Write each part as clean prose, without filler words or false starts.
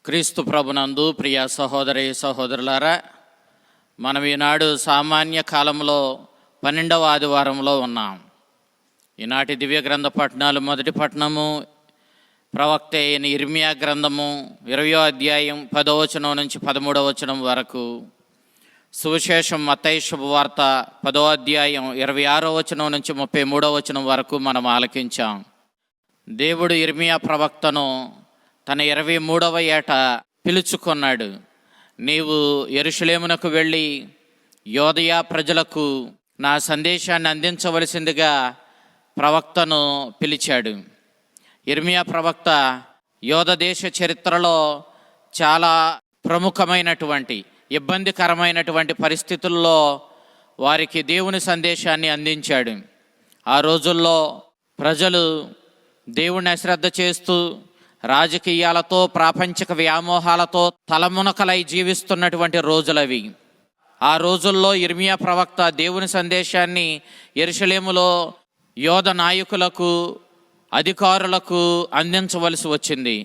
క్రీస్తు ప్రభునందు ప్రియ సహోదరి సహోదరులారా, మనం ఈనాడు సామాన్య కాలంలో 12వ ఆదివారంలో ఉన్నాం. ఈనాటి దివ్య గ్రంథ పఠనాలు, మొదటి పఠనము ప్రవక్త అయిన ఇర్మియా గ్రంథము 20వ అధ్యాయం 10వ వచనం నుంచి 13వ వచనం వరకు, సువిశేషం మత్తయి శుభవార్త 10వ అధ్యాయం 26వ వచనం నుంచి 33వ వచనం వరకు మనం ఆలకించాం. దేవుడు ఇర్మియా ప్రవక్తను తన 23వ ఏట పిలుచుకున్నాడు. నీవు యెరూషలేమునకు వెళ్ళి యోదయ ప్రజలకు నా సందేశాన్ని అందించవలసిందిగా ప్రవక్తను పిలిచాడు. ఇర్మియా ప్రవక్త యోధ దేశ చరిత్రలో చాలా ప్రముఖమైనటువంటి ఇబ్బందికరమైనటువంటి పరిస్థితుల్లో వారికి దేవుని సందేశాన్ని అందించాడు. ఆ రోజుల్లో ప్రజలు దేవుణ్ణి అశ్రద్ధ చేస్తూ రాజకీయాలతో, ప్రాపంచిక వ్యామోహాలతో తలమునకలై జీవిస్తున్నటువంటి రోజులవి. ఆ రోజుల్లో ఇర్మియా ప్రవక్త దేవుని సందేశాన్ని యెరూషలేములో యోధ నాయకులకు, అధికారులకు అందించవలసి వచ్చింది.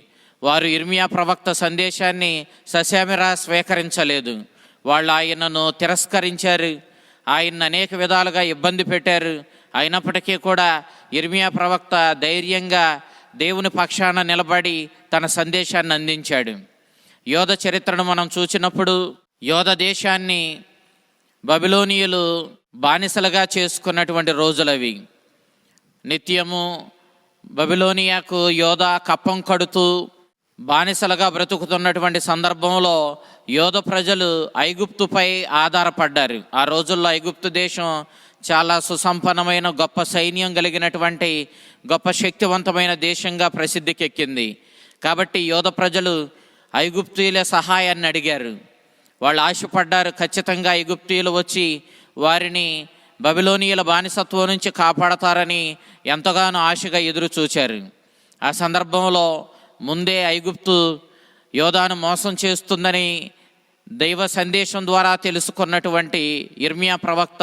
వారు ఇర్మియా ప్రవక్త సందేశాన్ని ససేమిరా స్వీకరించలేదు. వాళ్ళు ఆయనను తిరస్కరించారు, ఆయన్ని అనేక విధాలుగా ఇబ్బంది పెట్టారు. అయినప్పటికీ కూడా ఇర్మియా ప్రవక్త ధైర్యంగా దేవుని పక్షాన నిలబడి తన సందేశాన్ని అందించాడు. యోధ చరిత్రను మనం చూసినప్పుడు యోధ దేశాన్ని బబిలోనియులు బానిసలుగా చేసుకున్నటువంటి రోజులవి. నిత్యము బబిలోనియాకు యోధ కప్పం కడుతూ బానిసలుగా బ్రతుకుతున్నటువంటి సందర్భంలో యోధ ప్రజలు ఐగుప్తుపై ఆధారపడ్డారు. ఆ రోజుల్లో ఐగుప్తు దేశం చాలా సుసంపన్నమైన, గొప్ప సైన్యం కలిగినటువంటి, గొప్ప శక్తివంతమైన దేశంగా ప్రసిద్ధికెక్కింది. కాబట్టి యోధ ప్రజలు ఐగుప్తీయుల సహాయాన్ని అడిగారు. వాళ్ళు ఆశపడ్డారు, ఖచ్చితంగా ఐగుప్తీయులు వచ్చి వారిని బబిలోనియుల బానిసత్వం నుంచి కాపాడతారని ఎంతగానో ఆశగా ఎదురు చూచారు. ఆ సందర్భంలో ముందే ఐగుప్తు యోధాను మోసం చేస్తుందని దైవ సందేశం ద్వారా తెలుసుకున్నటువంటి ఇర్మియా ప్రవక్త,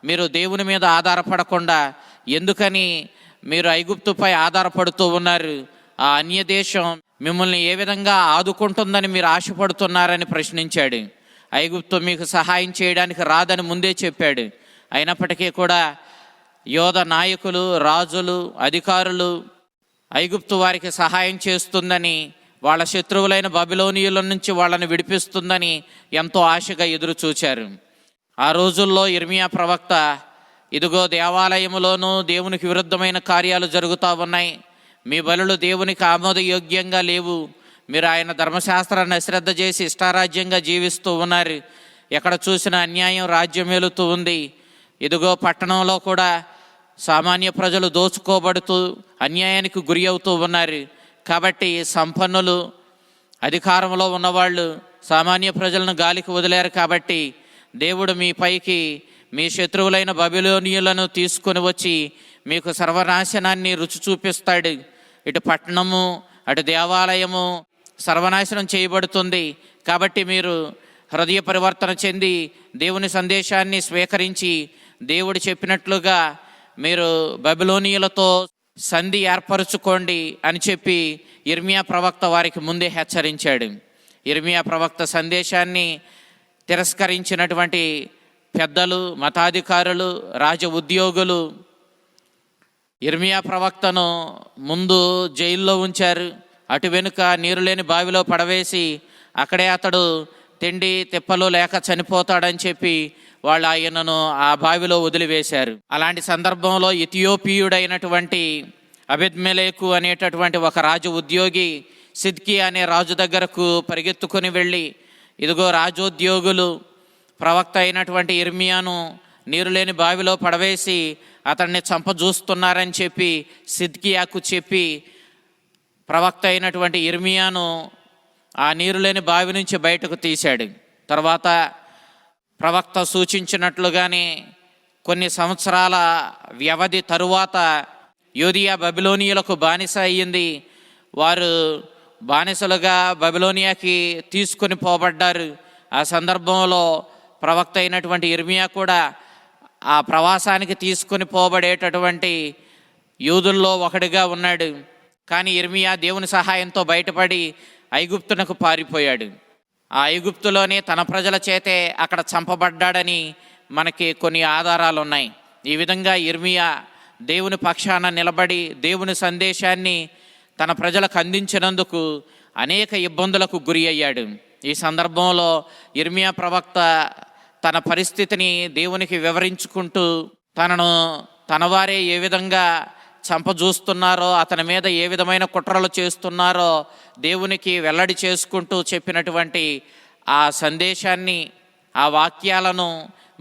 మీరు దేవుని మీద ఆధారపడకుండా ఎందుకని మీరు ఐగుప్తుపై ఆధారపడుతూ ఉన్నారు? ఆ అన్య దేశం మిమ్మల్ని ఏ విధంగా ఆదుకుంటుందని మీరు ఆశపడుతున్నారని ప్రశ్నించాడు. ఐగుప్తు మీకు సహాయం చేయడానికి రాదని ముందే చెప్పాడు. అయినప్పటికీ కూడా యోధ నాయకులు, రాజులు, అధికారులు ఐగుప్తు వారికి సహాయం చేస్తుందని, వాళ్ళ శత్రువులైన బబిలోనియుల నుంచి వాళ్ళని విడిపిస్తుందని ఎంతో ఆశగా ఎదురు చూచారు. ఆ రోజుల్లో ఇర్మియా ప్రవక్త, ఇదిగో దేవాలయములోనూ దేవునికి విరుద్ధమైన కార్యాలు జరుగుతూ ఉన్నాయి, మీ బలులు దేవునికి ఆమోదయోగ్యంగా లేవు, మీరు ఆయన ధర్మశాస్త్రాన్ని అశ్రద్ధ చేసి ఇష్టారాజ్యంగా జీవిస్తూ ఉన్నారు, ఎక్కడ చూసిన అన్యాయం రాజ్యమేలుతూ ఉంది, ఇదిగో పట్టణంలో కూడా సామాన్య ప్రజలు దోచుకోబడుతూ అన్యాయానికి గురి అవుతూ ఉన్నారు. కాబట్టి సంపన్నులు, అధికారంలో ఉన్నవాళ్ళు సామాన్య ప్రజలను గాలికి వదిలేరు. కాబట్టి దేవుడు మీ పైకి మీ శత్రువులైన బబిలోనియులను తీసుకొని వచ్చి మీకు సర్వనాశనాన్ని రుచి చూపిస్తాడు. ఇటు పట్టణము, అటు దేవాలయము సర్వనాశనం చేయబడుతుంది. కాబట్టి మీరు హృదయ పరివర్తన చెంది దేవుని సందేశాన్ని స్వీకరించి దేవుడు చెప్పినట్లుగా మీరు బబిలోనియులతో సంధి ఏర్పరచుకోండి అని చెప్పి ఇర్మియా ప్రవక్త వారికి ముందే హెచ్చరించాడు. ఇర్మియా ప్రవక్త సందేశాన్ని తిరస్కరించినటువంటి పెద్దలు, మతాధికారులు, రాజ ఉద్యోగులు ఇర్మియా ప్రవక్తను ముందు జైల్లో ఉంచారు. అటు వెనుక నీరు లేని బావిలో పడవేసి అక్కడే అతడు తిండి తిప్పలు లేక చనిపోతాడని చెప్పి వాళ్ళు ఆయనను ఆ బావిలో వదిలివేశారు. అలాంటి సందర్భంలో ఇథియోపియుడైనటువంటి అబెద్మెలెకు అనేటటువంటి ఒక రాజు ఉద్యోగి సిద్కియా అనే రాజు దగ్గరకు పరిగెత్తుకొని వెళ్ళి, ఇదిగో రాజోద్యోగులు ప్రవక్త అయినటువంటి ఇర్మియాను నీరు లేని బావిలో పడవేసి అతన్ని చంపజూస్తున్నారని చెప్పి సిద్కియాకు చెప్పి ప్రవక్త అయినటువంటి ఇర్మియాను ఆ నీరు లేని బావి నుంచి బయటకు తీశాడు. తర్వాత ప్రవక్త సూచించినట్లుగానే కొన్ని సంవత్సరాల వ్యవధి తరువాత యోదియా బబిలోనియులకు బానిస అయ్యింది. వారు బానిసలుగా బబిలోనియాకి తీసుకొని పోబడ్డారు. ఆ సందర్భంలో ప్రవక్త అయినటువంటి ఇర్మియా కూడా ఆ ప్రవాసానికి తీసుకొని పోబడేటటువంటి యూదుల్లో ఒకడిగా ఉన్నాడు. కానీ ఇర్మియా దేవుని సహాయంతో బయటపడి ఐగుప్తునకు పారిపోయాడు. ఆ ఐగుప్తులోనే తన ప్రజల చేతే అక్కడ చంపబడ్డాడని మనకి కొన్ని ఆధారాలు ఉన్నాయి. ఈ విధంగా యిర్మీయా దేవుని పక్షాన నిలబడి దేవుని సందేశాన్ని తన ప్రజలకు అందించినందుకు అనేక ఇబ్బందులకు గురి అయ్యాడు. ఈ సందర్భంలో యిర్మీయా ప్రవక్త తన పరిస్థితిని దేవునికి వివరించుకుంటూ తన వారే ఏ విధంగా చంపజూస్తున్నారో, అతని మీద ఏ విధమైన కుట్రలు చేస్తున్నారో దేవునికి వెల్లడి చేసుకుంటూ చెప్పినటువంటి ఆ సందేశాన్ని, ఆ వాక్యాలను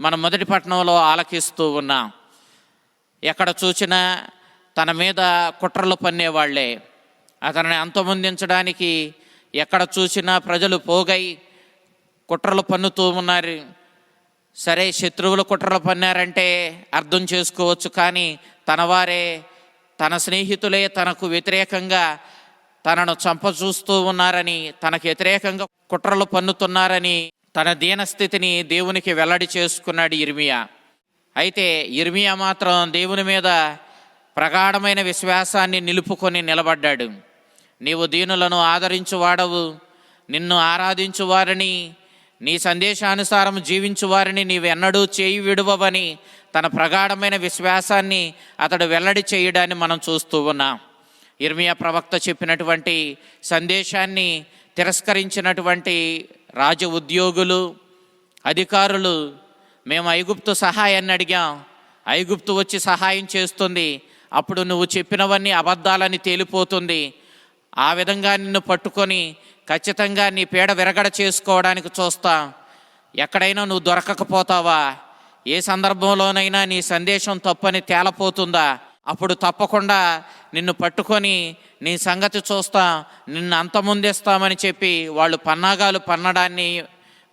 మన మొదటి పట్టణంలో ఆలకిస్తూ ఉన్నాం. ఎక్కడ చూసినా తన మీద కుట్రలు పన్నేవాళ్లే. అతనిని అంతమొందించడానికి ఎక్కడ చూసినా ప్రజలు పోగై కుట్రలు పన్నుతూ ఉన్నారు. సరే, శత్రువులు కుట్రలు పన్నారంటే అర్థం చేసుకోవచ్చు, కానీ తన వారే, తన స్నేహితులే తనకు వ్యతిరేకంగా తనను చంపచూస్తూ ఉన్నారని, తనకు వ్యతిరేకంగా కుట్రలు పన్నుతున్నారని తన దీనస్థితిని దేవునికి వెల్లడి చేసుకున్నాడు యిర్మీయా. అయితే యిర్మీయా మాత్రం దేవుని మీద ప్రగాఢమైన విశ్వాసాన్ని నిలుపుకొని నిలబడ్డాడు. నీవు దీనులను ఆదరించువాడవు, నిన్ను ఆరాధించు వారిని, నీ సందేశానుసారం జీవించు వారిని నీవెన్నడూ చేయి విడువవని తన ప్రగాఢమైన విశ్వాసాన్ని అతడు వెల్లడి చేయడాన్ని మనం చూస్తూ ఉన్నాం. యిర్మీయా ప్రవక్త చెప్పినటువంటి సందేశాన్ని తిరస్కరించినటువంటి రాజ ఉద్యోగులు, అధికారులు, మేము ఐగుప్తు సహాయాన్ని అడిగాం, ఐగుప్తు వచ్చి సహాయం చేస్తుంది, అప్పుడు నువ్వు చెప్పినవన్నీ అబద్ధాలని తేలిపోతుంది, ఆ విధంగా నిన్ను పట్టుకొని ఖచ్చితంగా నీ పీడ విరగడ చేసుకోవడానికి చూస్తా, ఎక్కడైనా నువ్వు దొరకకపోతావా, ఏ సందర్భంలోనైనా నీ సందేశం తప్పని తేలపోతుందా, అప్పుడు తప్పకుండా నిన్ను పట్టుకొని నీ సంగతి చూస్తా, నిన్ను అంతమొందిస్తామని చెప్పి వాళ్ళు పన్నాగాలు పన్నడాన్ని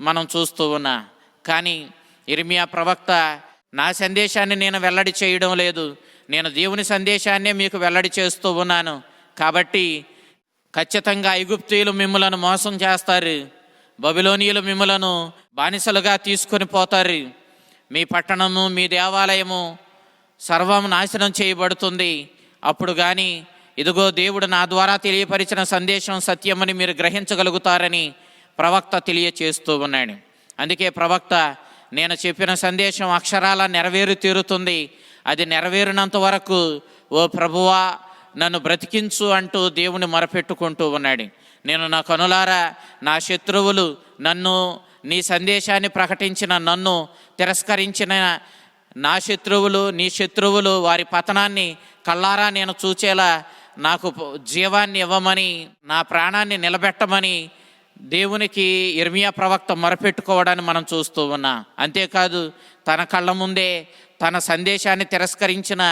మనం చూస్తూ ఉన్నా. కానీ యిర్మీయా ప్రవక్త, నా సందేశాన్ని నేను వెల్లడి చేయడం లేదు, నేను దేవుని సందేశాన్నే మీకు వెల్లడి చేస్తూ ఉన్నాను, కాబట్టి ఖచ్చితంగా ఐగుప్తీయులు మిమ్మలను మోసం చేస్తారు, బబిలోనీయులు మిమ్మలను బానిసలుగా తీసుకొని పోతారు, మీ పట్టణము, మీ దేవాలయము సర్వం నాశనం చేయబడుతుంది, అప్పుడు కానీ ఇదిగో దేవుడు నా ద్వారా తెలియపరిచిన సందేశం సత్యమని మీరు గ్రహించగలుగుతారని ప్రవక్త తెలియచేస్తూ ఉన్నాడు. అందుకే ప్రవక్త, నేను చెప్పిన సందేశం అక్షరాల నెరవేరు తీరుతుంది, అది నెరవేరినంత వరకు ఓ ప్రభువా నన్ను బ్రతికించు అంటూ దేవుని మొరపెట్టుకుంటూ ఉన్నాడు. నేను నా కనులారా నా శత్రువులు, నన్ను, నీ సందేశాన్ని ప్రకటించిన నన్ను తిరస్కరించిన నా శత్రువులు, నీ శత్రువులు, వారి పతనాన్ని కళ్ళారా నేను చూచేలా నాకు జీవాన్ని ఇవ్వమని, నా ప్రాణాన్ని నిలబెట్టమని దేవునికి యిర్మీయా ప్రవక్త మొరపెట్టుకోవడాన్ని మనం చూస్తూ ఉన్నాం. అంతేకాదు, తన కళ్ళ ముందే తన సందేశాన్ని తిరస్కరించిన,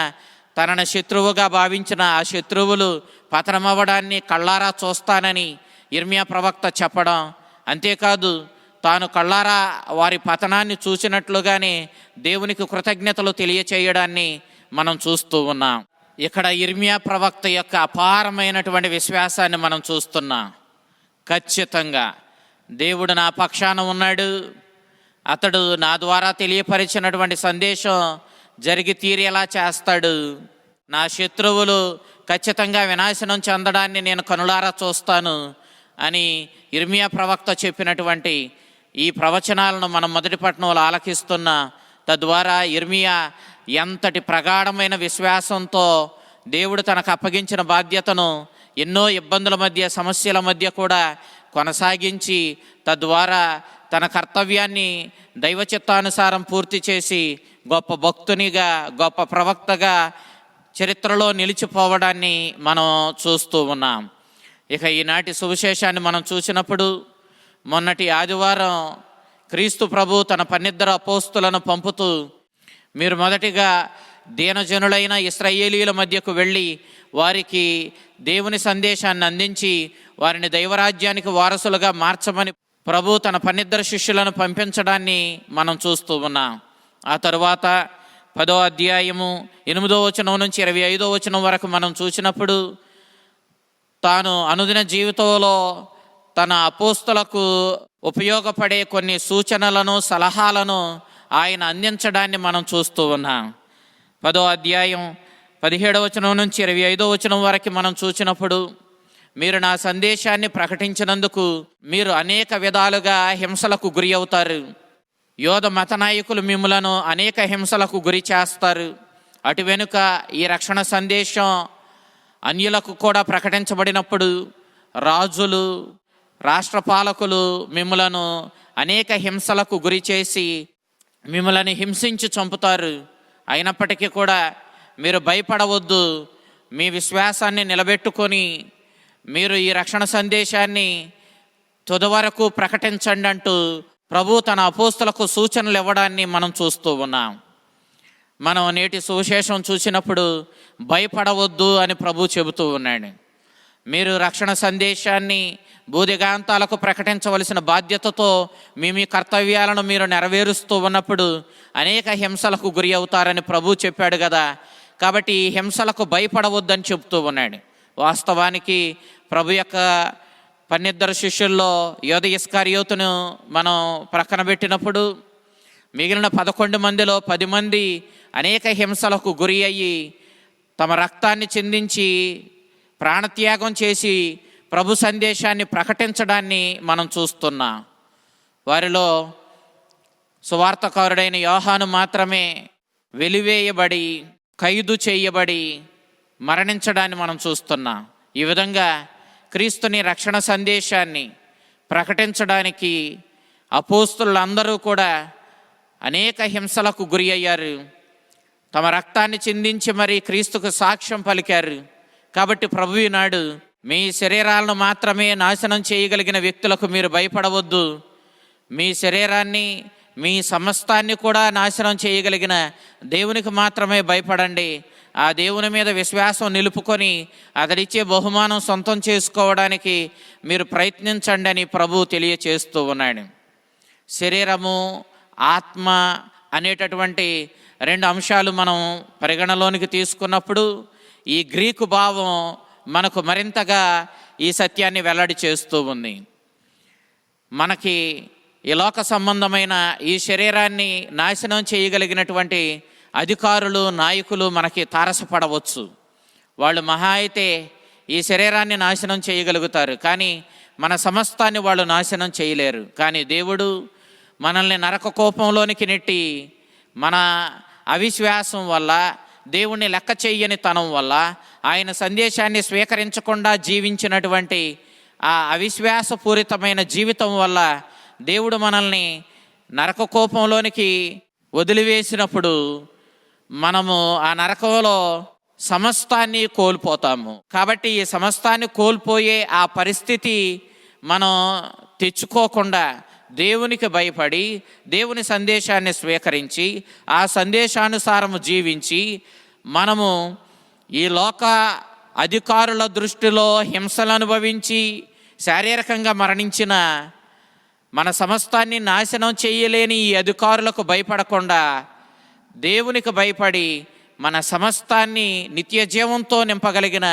తనను శత్రువుగా భావించిన ఆ శత్రువులు పతనమవ్వడాన్ని కళ్ళారా చూస్తానని యిర్మీయా ప్రవక్త చెప్పడం, అంతేకాదు తాను కళ్ళారా వారి పతనాన్ని చూసినట్లుగానే దేవునికి కృతజ్ఞతలు తెలియచేయడాన్ని మనం చూస్తూ ఉన్నాం. ఇక్కడ యిర్మీయా ప్రవక్త యొక్క అపారమైనటువంటి విశ్వాసాన్ని మనం చూస్తున్నాం. ఖచ్చితంగా దేవుడు నా పక్షాన ఉన్నాడు, అతడు నా ద్వారా తెలియపరిచినటువంటి సందేశం జరిగి తీరేలా చేస్తాడు, నా శత్రువులు ఖచ్చితంగా వినాశనం చెందడాన్ని నేను కనులారా చూస్తాను అని యిర్మీయా ప్రవక్త చెప్పినటువంటి ఈ ప్రవచనాలను మనం మొదటి పట్టణంలో ఆలకిస్తున్న, తద్వారా యిర్మీయా ఎంతటి ప్రగాఢమైన విశ్వాసంతో దేవుడు తనకు అప్పగించిన బాధ్యతను ఎన్నో ఇబ్బందుల మధ్య, సమస్యల మధ్య కూడా కొనసాగించి, తద్వారా తన కర్తవ్యాన్ని దైవ చిత్తానుసారం పూర్తి చేసి గొప్ప భక్తునిగా, గొప్ప ప్రవక్తగా చరిత్రలో నిలిచిపోవడాన్ని మనం చూస్తూ ఉన్నాం. ఇక ఈనాటి సువిశేషాన్ని మనం చూసినప్పుడు, మొన్నటి ఆదివారం క్రీస్తు ప్రభు తన 12 అపోస్తులను పంపుతూ, మీరు మొదటిగా దీనజనులైన ఇశ్రాయేలీయుల మధ్యకు వెళ్ళి వారికి దేవుని సందేశాన్ని అందించి వారిని దైవరాజ్యానికి వారసులుగా మార్చమని ప్రభు తన 12 శిష్యులను పంపించడాన్ని మనం చూస్తూ ఉన్నాం. ఆ తరువాత 10వ అధ్యాయము 8వ వచనం నుంచి 25వ వచనం వరకు మనం చూసినప్పుడు, తాను అనుదిన జీవితంలో తన అపోస్తులకు ఉపయోగపడే కొన్ని సూచనలను, సలహాలను ఆయన అందించడాన్ని మనం చూస్తూ ఉన్నాం. 10వ అధ్యాయం 17వ వచనం నుంచి 25వ వచనం వరకు మనం చూసినప్పుడు, మీరు నా సందేశాన్ని ప్రకటించినందుకు మీరు అనేక విధాలుగా హింసలకు గురి అవుతారు. యోధ మత నాయకులు మిమ్ములను అనేక హింసలకు గురి చేస్తారు. అటు వెనుక ఈ రక్షణ సందేశం అన్యులకు కూడా ప్రకటించబడినప్పుడు రాజులు, రాష్ట్ర పాలకులు మిమ్ములను అనేక హింసలకు గురి చేసి మిమ్మల్ని హింసించి చంపుతారు. అయినప్పటికీ కూడా మీరు భయపడవద్దు. మీ విశ్వాసాన్ని నిలబెట్టుకొని మీరు ఈ రక్షణ సందేశాన్ని తుది వరకు ప్రకటించండి అంటూ ప్రభు తన అపోస్తలకు సూచనలు ఇవ్వడాన్ని మనం చూస్తూ ఉన్నాం. మనం నేటి సువిశేషం చూసినప్పుడు భయపడవద్దు అని ప్రభు చెబుతూ ఉన్నాడు. మీరు రక్షణ సందేశాన్ని భూదిగాంతాలకు ప్రకటించవలసిన బాధ్యతతో మీ కర్తవ్యాలను మీరు నెరవేరుస్తూ ఉన్నప్పుడు అనేక హింసలకు గురి అవుతారని ప్రభు చెప్పాడు కదా. కాబట్టి ఈ హింసలకు భయపడవద్దని చెబుతూ ఉన్నాడు. వాస్తవానికి ప్రభు యొక్క 12 శిష్యుల్లో యోధ ఇస్కరియోతును మనం ప్రక్కన పెట్టినప్పుడు మిగిలిన 11 మందిలో 10 మంది అనేక హింసలకు గురి అయ్యి తమ రక్తాన్ని చిందించి ప్రాణత్యాగం చేసి ప్రభు సందేశాన్ని ప్రకటించడాన్ని మనం చూస్తున్నాం. వారిలో సువార్తకారుడైన యోహాను మాత్రమే వెలివేయబడి ఖైదు చేయబడి మరణించడాన్ని మనం చూస్తున్నాం. ఈ విధంగా క్రీస్తుని రక్షణ సందేశాన్ని ప్రకటించడానికి అపోస్తలులందరూ కూడా అనేక హింసలకు గురి అయ్యారు. తమ రక్తాన్ని చిందించి మరి క్రీస్తుకు సాక్ష్యం పలికారు. కాబట్టి ప్రభు ఈనాడు మీ శరీరాలను మాత్రమే నాశనం చేయగలిగిన వ్యక్తులకు మీరు భయపడవద్దు. మీ శరీరాన్ని, మీ సమస్తాన్ని కూడా నాశనం చేయగలిగిన దేవునికి మాత్రమే భయపడండి. ఆ దేవుని మీద విశ్వాసం నిలుపుకొని అతడిచ్చే బహుమానం సొంతం చేసుకోవడానికి మీరు ప్రయత్నించండి అని ప్రభు తెలియచేస్తూ ఉన్నాడు. శరీరము, ఆత్మ అనేటటువంటి 2 అంశాలు మనం పరిగణలోనికి తీసుకున్నప్పుడు ఈ గ్రీకు భావం మనకు మరింతగా ఈ సత్యాన్ని వెల్లడి చేస్తూ ఉంది. మనకి ఈ లోక సంబంధమైన ఈ శరీరాన్ని నాశనం చేయగలిగినటువంటి అధికారులు, నాయకులు మనకి తారసపడవచ్చు. వాళ్ళు మహా అయితే ఈ శరీరాన్ని నాశనం చేయగలుగుతారు, కానీ మన సమస్తాన్ని వాళ్ళు నాశనం చేయలేరు. కానీ దేవుడు మనల్ని నరక కోపంలోనికి నెట్టి మన అవిశ్వాసం వల్ల, దేవుణ్ణి లెక్క చెయ్యని తనం వల్ల, ఆయన సందేశాన్ని స్వీకరించకుండా జీవించినటువంటి ఆ అవిశ్వాసపూరితమైన జీవితం వల్ల దేవుడు మనల్ని నరక కోపంలోనికి వదిలివేసినప్పుడు మనము ఆ నరకంలో సమస్తాన్ని కోల్పోతాము. కాబట్టి ఈ సమస్తాన్ని కోల్పోయే ఆ పరిస్థితి మనం తెచ్చుకోకుండా దేవునికి భయపడి దేవుని సందేశాన్ని స్వీకరించి ఆ సందేశానుసారము జీవించి మనము ఈ లోక అధికారుల దృష్టిలో హింసలు అనుభవించి శారీరకంగా మరణించిన మన సమస్తాన్ని నాశనం చేయలేని ఈ అధికారులకు భయపడకుండా దేవునికి భయపడి మన సమస్తాన్ని నిత్య జీవంతో నింపగలిగిన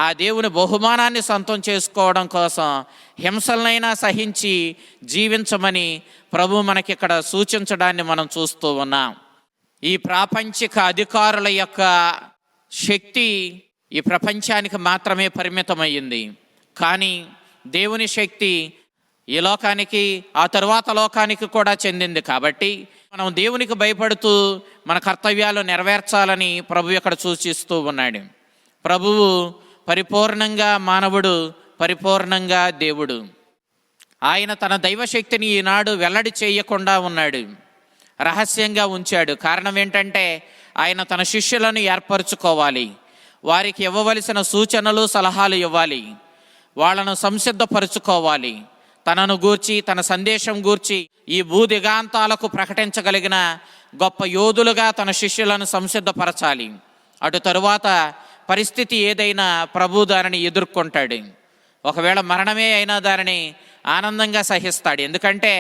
ఆ దేవుని బహుమానాన్ని సొంతం చేసుకోవడం కోసం హింసలనైనా సహించి జీవించమని ప్రభు మనకిక్కడ సూచించడాన్ని మనం చూస్తూ ఉన్నాం. ఈ ప్రాపంచిక అధికారుల యొక్క శక్తి ఈ ప్రపంచానికి మాత్రమే పరిమితమయ్యింది. కానీ దేవుని శక్తి ఈ లోకానికి, ఆ తరువాత లోకానికి కూడా చెందింది. కాబట్టి మనం దేవునికి భయపడుతూ మన కర్తవ్యాలు నెరవేర్చాలని ప్రభు ఇక్కడ సూచిస్తూ ఉన్నాడు. ప్రభువు పరిపూర్ణంగా మానవుడు, పరిపూర్ణంగా దేవుడు. ఆయన తన దైవశక్తిని ఈనాడు వెల్లడి చేయకుండా ఉన్నాడు, రహస్యంగా ఉంచాడు. కారణం ఏంటంటే ఆయన తన శిష్యులను ఏర్పరచుకోవాలి, వారికి ఇవ్వవలసిన సూచనలు, సలహాలు ఇవ్వాలి, వాళ్ళను సంసిద్ధపరచుకోవాలి. తనను గూర్చి, తన సందేశం గూర్చి ఈ భూదిగాంతాలకు ప్రకటించగలిగిన గొప్ప యోధులుగా తన శిష్యులను సంసిద్ధపరచాలి. అటు తరువాత పరిస్థితి ఏదైనా ప్రభు దానిని ఎదుర్కొంటాడు. ఒకవేళ మరణమే అయినా దానిని ఆనందంగా సహిస్తాడు. ఎందుకంటే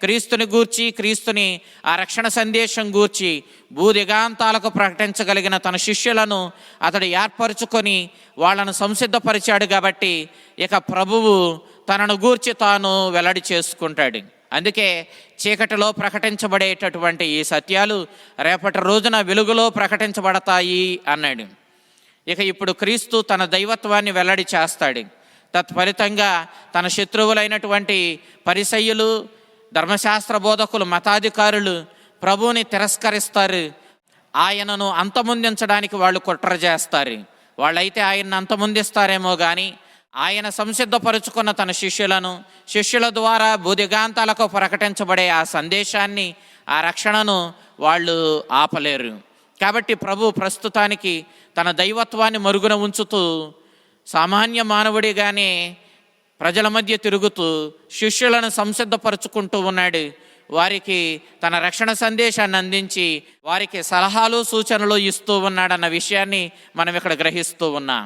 క్రీస్తుని గూర్చి, క్రీస్తుని ఆ రక్షణ సందేశం గూర్చి భూదిగాంతాలకు ప్రకటించగలిగిన తన శిష్యులను అతడు ఏర్పరచుకొని వాళ్ళను సంసిద్ధపరిచాడు. కాబట్టి ఇక ప్రభువు తనను గూర్చి తాను వెల్లడి చేసుకుంటాడు. అందుకే చీకటిలో ప్రకటించబడేటటువంటి ఈ సత్యాలు రేపటి రోజున వెలుగులో ప్రకటించబడతాయి అన్నాడు. ఇక ఇప్పుడు క్రీస్తు తన దైవత్వాన్ని వెల్లడి చేస్తాడు. తత్ఫలితంగా తన శత్రువులైనటువంటి పరిసయ్యులు, ధర్మశాస్త్ర బోధకులు, మతాధికారులు ప్రభువుని తిరస్కరిస్తారు. ఆయనను అంతమొందించడానికి వాళ్ళు కుట్ర చేస్తారు. వాళ్ళైతే ఆయన్ని అంతమొందిస్తారేమో కానీ ఆయన సంసిద్ధపరుచుకున్న తన శిష్యుల ద్వారా భూదిగాంతాలకు ప్రకటించబడే ఆ సందేశాన్ని, ఆ రక్షణను వాళ్ళు ఆపలేరు. కాబట్టి ప్రభు ప్రస్తుతానికి తన దైవత్వాన్ని మరుగున ఉంచుతూ సామాన్య మానవుడిగానే ప్రజల మధ్య తిరుగుతూ శిష్యులను సంసిద్ధపరుచుకుంటూ ఉన్నాడు. వారికి తన రక్షణ సందేశాన్ని అందించి వారికి సలహాలు, సూచనలు ఇస్తూ ఉన్నాడన్న విషయాన్ని మనం ఇక్కడ గ్రహిస్తూ ఉన్నాం.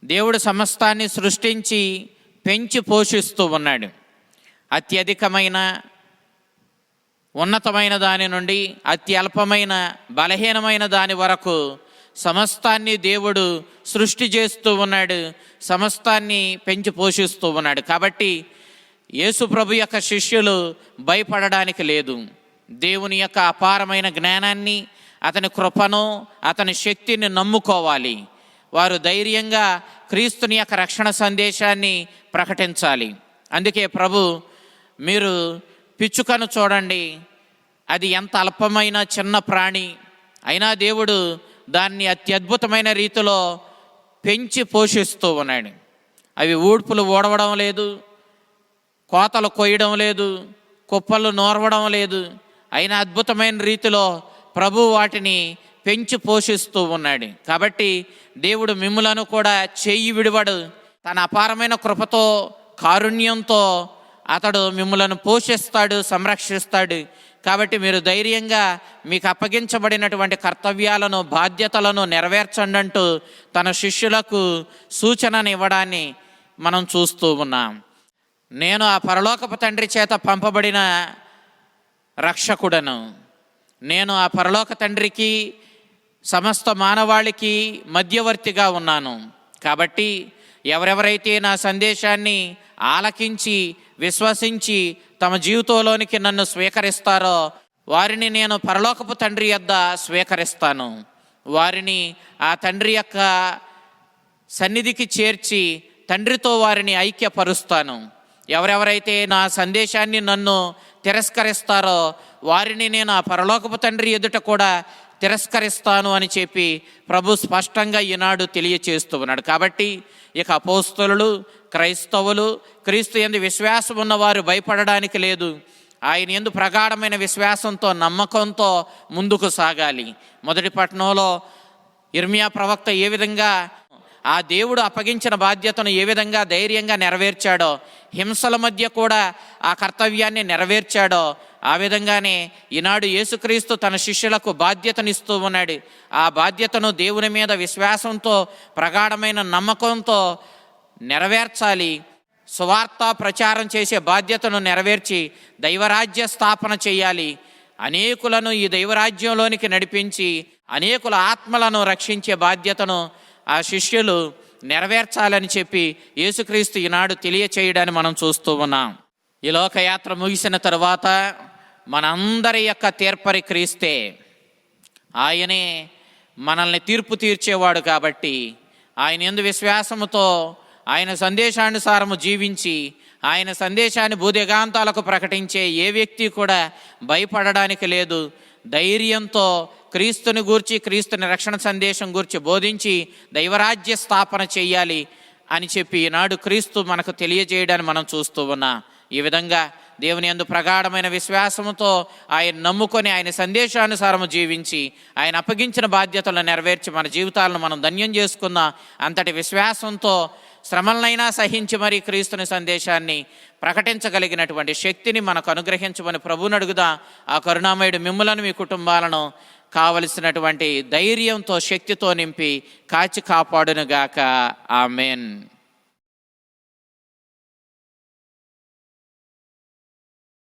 దేవుడు సమస్తాన్ని సృష్టించి పెంచి పోషిస్తూ ఉన్నాడు. అత్యధికమైన ఉన్నతమైన దాని నుండి అతి అల్పమైన బలహీనమైన దాని వరకు సమస్తాన్ని దేవుడు సృష్టి చేస్తూ ఉన్నాడు, సమస్తాన్ని పెంచి పోషిస్తూ ఉన్నాడు. కాబట్టి యేసు ప్రభు యొక్క శిష్యులు భయపడడానికి లేదు. దేవుని యొక్క అపారమైన జ్ఞానాన్ని, అతని కృపను, అతని శక్తిని నమ్ముకోవాలి. వారు ధైర్యంగా క్రీస్తుని యొక్క రక్షణ సందేశాన్ని ప్రకటించాలి. అందుకే ప్రభు, మీరు పిచ్చుకను చూడండి, అది ఎంత అల్పమైన చిన్న ప్రాణి అయినా దేవుడు దాన్ని అత్యద్భుతమైన రీతిలో పెంచి పోషిస్తూ ఉన్నాడు. అవి ఊడ్పులు ఊడవడం లేదు, కోతలు కొయ్యడం లేదు, కుప్పలు నోరవడం లేదు. అయినా అద్భుతమైన రీతిలో ప్రభు వాటిని పెంచి పోషిస్తూ ఉన్నాడు. కాబట్టి దేవుడు మిమ్ములను కూడా చెయ్యి విడివడు. తన అపారమైన కృపతో, కారుణ్యంతో అతడు మిమ్ములను పోషిస్తాడు, సంరక్షిస్తాడు. కాబట్టి మీరు ధైర్యంగా మీకు అప్పగించబడినటువంటి కర్తవ్యాలను, బాధ్యతలను నెరవేర్చండి అంటూ తన శిష్యులకు సూచనను ఇవ్వడాన్ని మనం చూస్తూ ఉన్నాం. నేను ఆ పరలోకపు తండ్రి చేత పంపబడిన రక్షకుడను. నేను ఆ పరలోక తండ్రికి, సమస్త మానవాళికి మధ్యవర్తిగా ఉన్నాను. కాబట్టి ఎవరెవరైతే నా సందేశాన్ని ఆలకించి విశ్వసించి తమ జీవితంలోనికి నన్ను స్వీకరిస్తారో వారిని నేను పరలోకపు తండ్రి యొద్ద స్వీకరిస్తాను. వారిని ఆ తండ్రి యొక్క సన్నిధికి చేర్చి తండ్రితో వారిని ఐక్యపరుస్తాను. ఎవరెవరైతే నా సందేశాన్ని నన్ను తిరస్కరిస్తారో వారిని నేను ఆ పరలోకపు తండ్రి ఎదుట కూడా తిరస్కరిస్తాను అని చెప్పి ప్రభు స్పష్టంగా ఈనాడు తెలియచేస్తూ ఉన్నాడు. కాబట్టి ఇక అపోస్తలులు, క్రైస్తవులు, క్రీస్తు యందు విశ్వాసం ఉన్నవారు భయపడడానికి లేదు. ఆయన యందు ప్రగాఢమైన విశ్వాసంతో, నమ్మకంతో ముందుకు సాగాలి. మొదటి పట్టణంలో ఇర్మియా ప్రవక్త ఏ విధంగా ఆ దేవుడు అప్పగించిన బాధ్యతను ఏ విధంగా ధైర్యంగా నెరవేర్చాడో, హింసల మధ్య కూడా ఆ కర్తవ్యాన్ని నెరవేర్చాడో, ఆ విధంగానే ఈనాడు యేసుక్రీస్తు తన శిష్యులకు బాధ్యతనిస్తూ ఉన్నాడు. ఆ బాధ్యతను దేవుని మీద విశ్వాసంతో, ప్రగాఢమైన నమ్మకంతో నెరవేర్చాలి. సువార్త ప్రచారం చేసే బాధ్యతను నెరవేర్చి దైవరాజ్య స్థాపన చేయాలి. అనేకులను ఈ దైవరాజ్యంలోనికి నడిపించి అనేకుల ఆత్మలను రక్షించే బాధ్యతను ఆ శిష్యులు నెరవేర్చాలని చెప్పి యేసుక్రీస్తు ఈనాడు తెలియచేయడాన్ని మనం చూస్తూ ఉన్నాం. ఈ లోకయాత్ర ముగిసిన తరువాత మనందరి యొక్క తీర్పరి క్రీస్తే. ఆయనే మనల్ని తీర్పు తీర్చేవాడు. కాబట్టి ఆయన యందు విశ్వాసముతో, ఆయన సందేశానుసారము జీవించి ఆయన సందేశాన్ని భూదిగాంతాలకు ప్రకటించే ఏ వ్యక్తి కూడా భయపడడానికి లేదు. ధైర్యంతో క్రీస్తుని గూర్చి, క్రీస్తుని రక్షణ సందేశం గూర్చి బోధించి దైవరాజ్య స్థాపన చెయ్యాలి అని చెప్పి ఈనాడు క్రీస్తు మనకు తెలియజేయడాన్ని మనం చూస్తూ ఉన్నాం. ఈ విధంగా దేవుని యందు ప్రగాఢమైన విశ్వాసముతో ఆయన నమ్ముకొని ఆయన సందేశానుసారము జీవించి ఆయన అప్పగించిన బాధ్యతలను నెరవేర్చి మన జీవితాలను మనం ధన్యం చేసుకుందాం. అంతటి విశ్వాసంతో శ్రమలనైనా సహించి మరి క్రీస్తుని సందేశాన్ని ప్రకటించగలిగినటువంటి శక్తిని మనకు అనుగ్రహించమని ప్రభువుని అడుగుదాం. ఆ కరుణామయుడు మిమ్ములను, మీ కుటుంబాలను కావలసినటువంటి ధైర్యంతో, శక్తితో నింపి కాచి కాపాడునుగాక. ఆమెన్.